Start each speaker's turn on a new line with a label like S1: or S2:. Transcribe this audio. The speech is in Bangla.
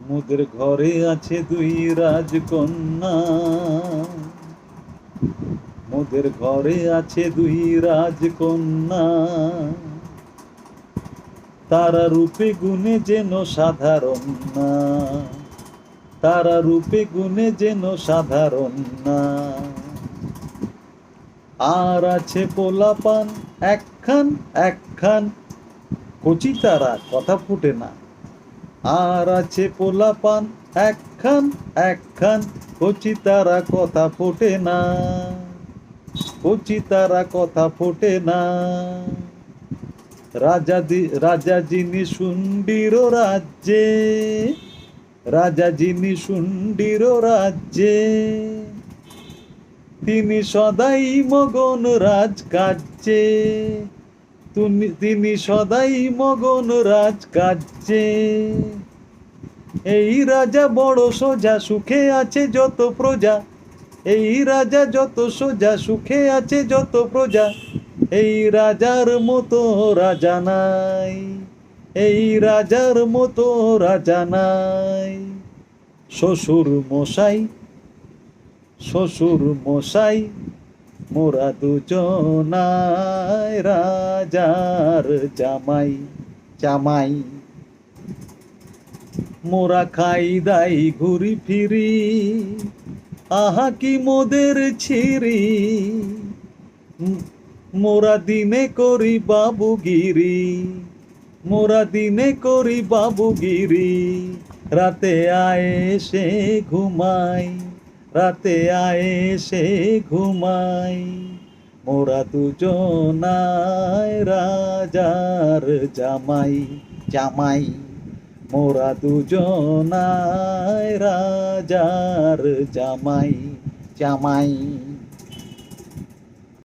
S1: মোদের ঘরে আছে দুই রাজকন্যা, মোদের ঘরে আছে দুই রাজকন্যা, তারা রূপে গুণে যেন সাধারণ না, তারা রূপে গুণে যেন সাধারণ না। আর আছে পোলাপান একখান একখান, কচি তারা কথা ফুটে না। আর আছে পোলাপান একখান একখান, কচি তারা কথা ফোটে না, কচি তারা কথা ফোটে না। রাজা যিনি শুন্ডির রাজ্যে, রাজা যিনি শুন্ডির রাজ্যে, তিনি সদাই মগন রাজকার্যে, তিনি সদাই মগন রাজকার্যে। এই রাজা বড় সোজা, সুখে আছে যত প্রজা, এই রাজা যত সোজা, সুখে আছে যত প্রজা। এই রাজার মতো রাজা নাই, এই রাজার মতো রাজা নাই। শ্বশুর মশাই, শ্বশুর মশাই, মোরা দুজনায় রাজার জামাই জামাই। মোরা খাই দাই ঘুরি ফিরি, আহা কি মোদের ছিরি। মোরা দিনে করি বাবুগিরি, মোরা দিনে করি বাবুগিরি। রাতে আয় এসে ঘুমাই, রাতে আয় এসে ঘুমাই। মোরা দুজনায় রাজার জামাই জামাই, মোরা দুজনায় রাজার জামাই জামাই।